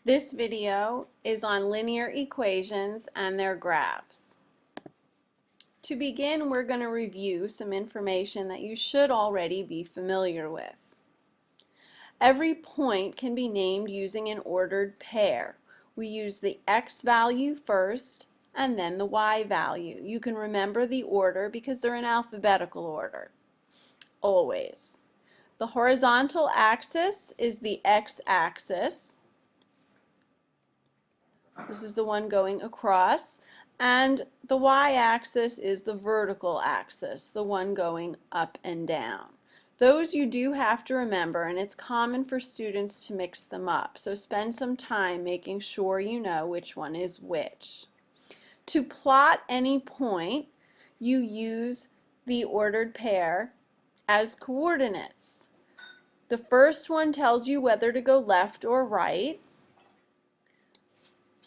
This video is on linear equations and their graphs. To begin, we're going to review some information that you should already be familiar with. Every point can be named using an ordered pair. We use the x value first and then the y value. You can remember the order because they're in alphabetical order, always. The horizontal axis is the x-axis. This is the one going across, and the y-axis is the vertical axis, the one going up and down. Those you do have to remember, and it's common for students to mix them up, so spend some time making sure you know which one is which. To plot any point, you use the ordered pair as coordinates. The first one tells you whether to go left or right,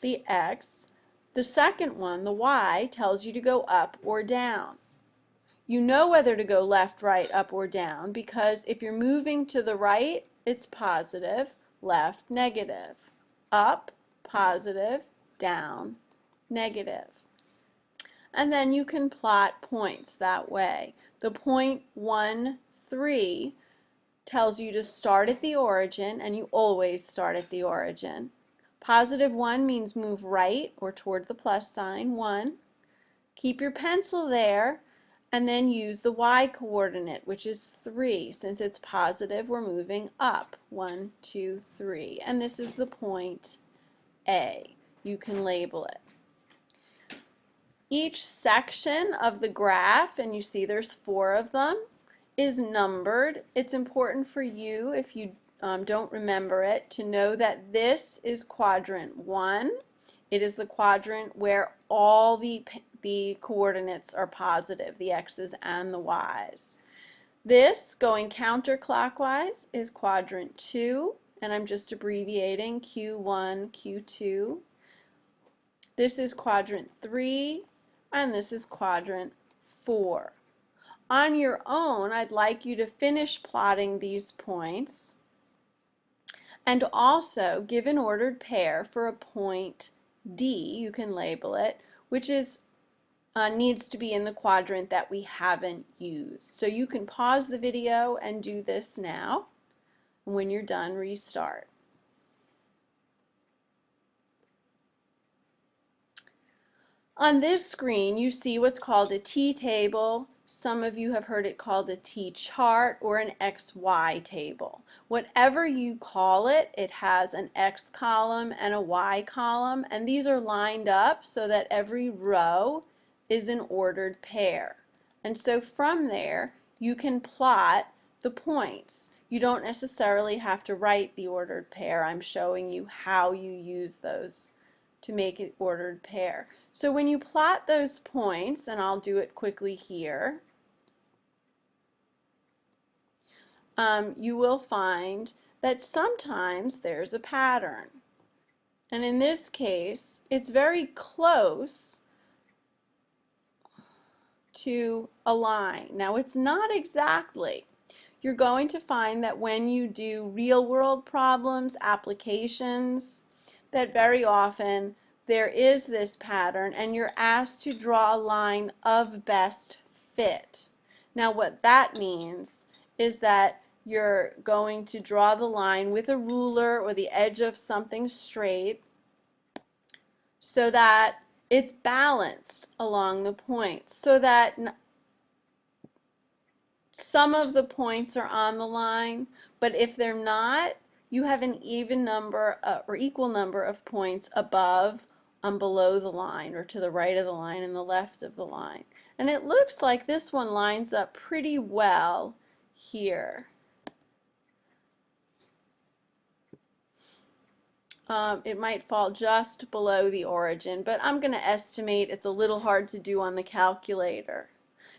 the x. The second one, the y, tells you to go up or down. You know whether to go left, right, up, or down because if you're moving to the right, it's positive, left, negative. Up, positive, down, negative. And then you can plot points that way. The point 1, 3 tells you to start at the origin, and you always start at the origin. Positive 1 means move right or toward the plus sign, 1. Keep your pencil there and then use the y coordinate, which is 3. Since it's positive, we're moving up, 1, 2, 3. And this is the point A. You can label it. Each section of the graph, and you see there's 4 of them, is numbered. It's important for you, if you don't remember it, to know that this is quadrant 1. It is the quadrant where all the coordinates are positive, the x's and the y's. This, going counterclockwise, is quadrant 2, and I'm just abbreviating Q1, Q2. This is quadrant 3, and this is quadrant 4. On your own, I'd like you to finish plotting these points and also give an ordered pair for a point D, you can label it, which is needs to be in the quadrant that we haven't used. So you can pause the video and do this now. And when you're done, restart. On this screen, you see what's called a t-table. Some of you have heard it called a t-chart or an xy table. Whatever you call it, it has an x column and a y column, and these are lined up so that every row is an ordered pair. And so from there, you can plot the points. You don't necessarily have to write the ordered pair. I'm showing you how you use those to make an ordered pair. So when you plot those points, and I'll do it quickly here, you will find that sometimes there's a pattern. And in this case, it's very close to a line. Now, it's not exactly. You're going to find that when you do real-world problems, applications, that very often there is this pattern and you're asked to draw a line of best fit. Now what that means is that you're going to draw the line with a ruler or the edge of something straight so that it's balanced along the points, so that some of the points are on the line, but if they're not, you have an even number or equal number of points above and below the line, or to the right of the line and the left of the line. And it looks like this one lines up pretty well here. It might fall just below the origin, but I'm going to estimate it's a little hard to do on the calculator.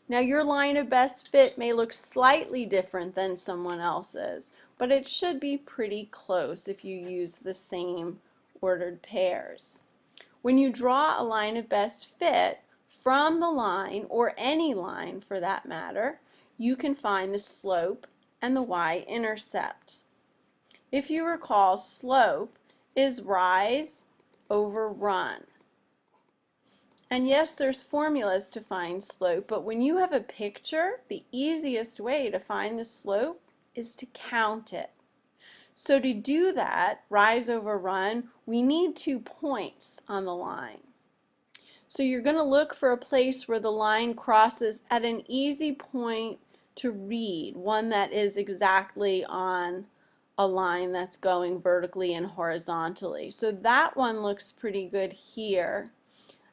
Now your line of best fit may look slightly different than someone else's, but it should be pretty close if you use the same ordered pairs. When you draw a line of best fit from the line, or any line for that matter, you can find the slope and the y-intercept. If you recall, slope is rise over run. And yes, there's formulas to find slope, but when you have a picture, the easiest way to find the slope is to count it. So to do that, rise over run, we need 2 points on the line. So you're going to look for a place where the line crosses at an easy point to read, one that is exactly on a line that's going vertically and horizontally. So that one looks pretty good here.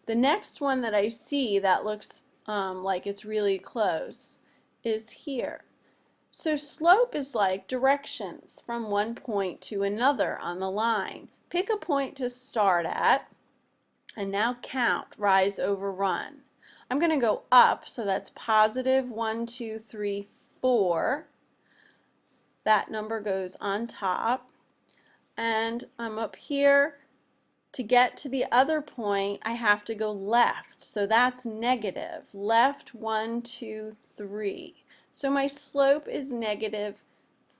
The next one that I see that looks like it's really close is here. So slope is like directions from one point to another on the line. Pick a point to start at, and now count rise over run. I'm going to go up, so that's positive 1, 2, 3, 4. That number goes on top. And I'm up here. To get to the other point, I have to go left. So that's negative. Left 1, 2, 3. So my slope is negative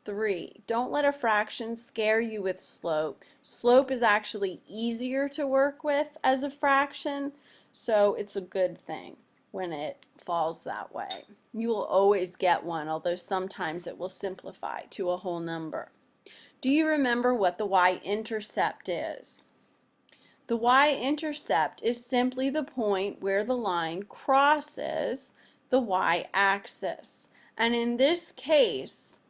3. Don't let a fraction scare you with slope. Slope is actually easier to work with as a fraction, so it's a good thing when it falls that way. You will always get one, although sometimes it will simplify to a whole number. Do you remember what the y-intercept is? The y-intercept is simply the point where the line crosses the y-axis. And in this case,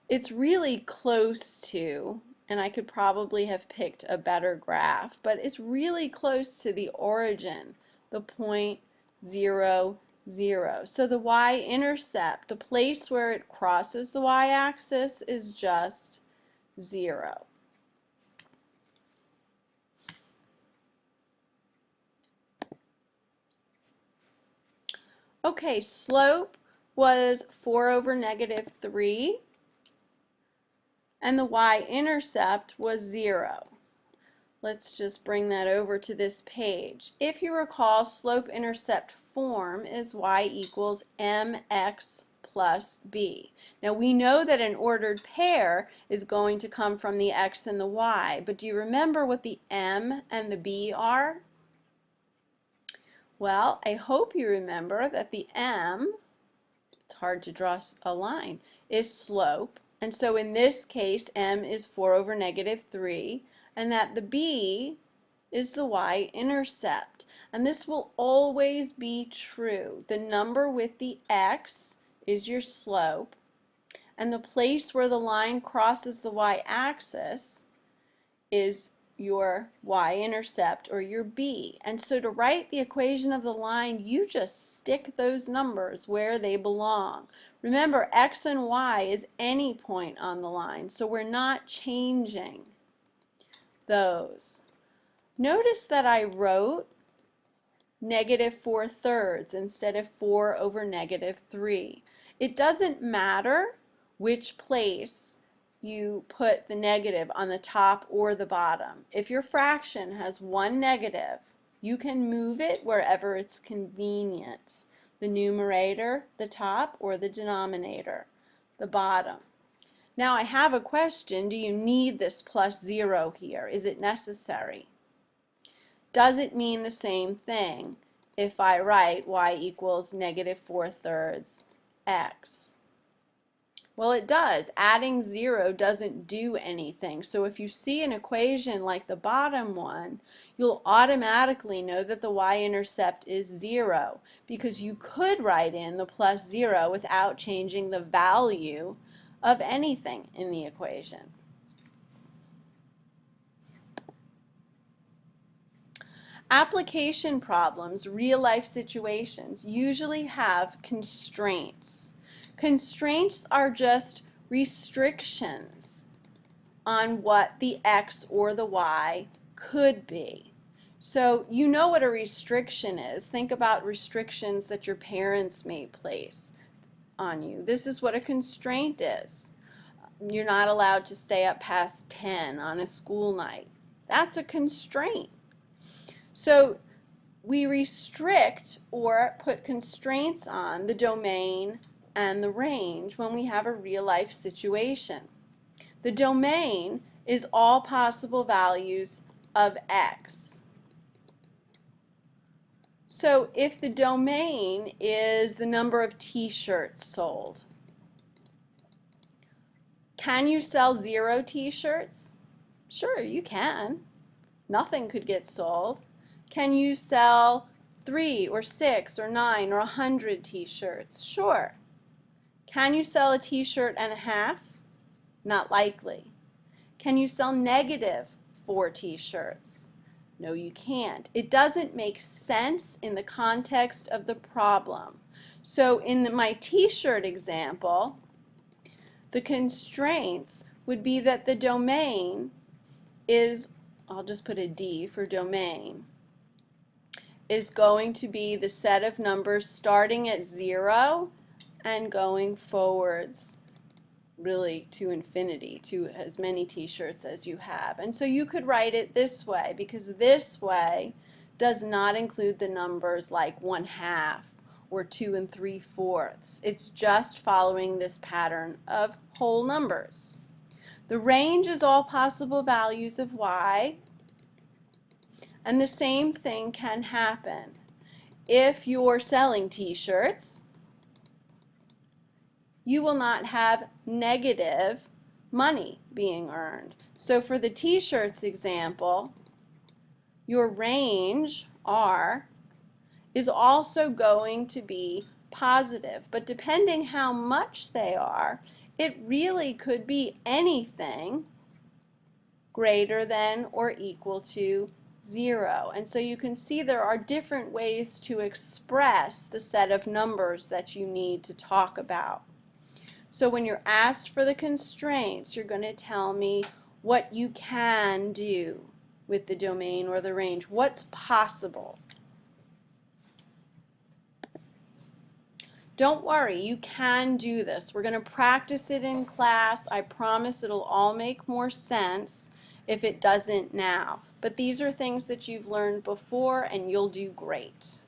it's really close to, and I could probably have picked a better graph, but it's really close to the origin, the point 0, 0. So the y-intercept, the place where it crosses the y-axis, is just 0. Okay, slope was 4 over negative 3, and the y-intercept was 0. Let's just bring that over to this page. If you recall, slope-intercept form is y equals mx plus b. Now we know that an ordered pair is going to come from the x and the y, but do you remember what the m and the b are? Well, I hope you remember that the m, it's hard to draw a line, is slope. And so in this case, m is 4 over negative 3, and that the b is the y-intercept. And this will always be true. The number with the x is your slope, and the place where the line crosses the y-axis is your y-intercept, or your b. And so to write the equation of the line, you just stick those numbers where they belong. Remember, x and y is any point on the line, so we're not changing those. Notice that I wrote negative 4/3 instead of 4 over negative 3. It doesn't matter which place you put the negative on the top or the bottom. If your fraction has one negative, you can move it wherever it's convenient. The numerator, the top, or the denominator, the bottom. Now I have a question. Do you need this plus 0 here? Is it necessary? Does it mean the same thing if I write y equals negative 4/3 x? Well, it does. Adding 0 doesn't do anything. So if you see an equation like the bottom one, you'll automatically know that the y-intercept is 0, because you could write in the plus 0 without changing the value of anything in the equation. Application problems, real-life situations, usually have constraints. Constraints are just restrictions on what the x or the y could be. So you know what a restriction is. Think about restrictions that your parents may place on you. This is what a constraint is. You're not allowed to stay up past 10 on a school night. That's a constraint. So we restrict or put constraints on the domain and the range when we have a real-life situation. The domain is all possible values of x. So if the domain is the number of t-shirts sold, can you sell 0 t-shirts? Sure, you can. Nothing could get sold. Can you sell 3 or 6 or 9 or 100 t-shirts? Sure. Can you sell a t-shirt and a half? Not likely. Can you sell -4 t-shirts? No, you can't. It doesn't make sense in the context of the problem. So in my t-shirt example, the constraints would be that the domain is, I'll just put a D for domain, is going to be the set of numbers starting at 0 and going forwards really to infinity, to as many t-shirts as you have. And so you could write it this way, because this way does not include the numbers like 1/2 or 2 3/4. It's just following this pattern of whole numbers. The range is all possible values of y, and the same thing can happen if you're selling t-shirts. You will not have negative money being earned. So for the t-shirts example, your range, R, is also going to be positive. But depending how much they are, it really could be anything greater than or equal to 0. And so you can see there are different ways to express the set of numbers that you need to talk about. So when you're asked for the constraints, you're going to tell me what you can do with the domain or the range. What's possible? Don't worry, you can do this. We're going to practice it in class. I promise it'll all make more sense if it doesn't now. But these are things that you've learned before, and you'll do great.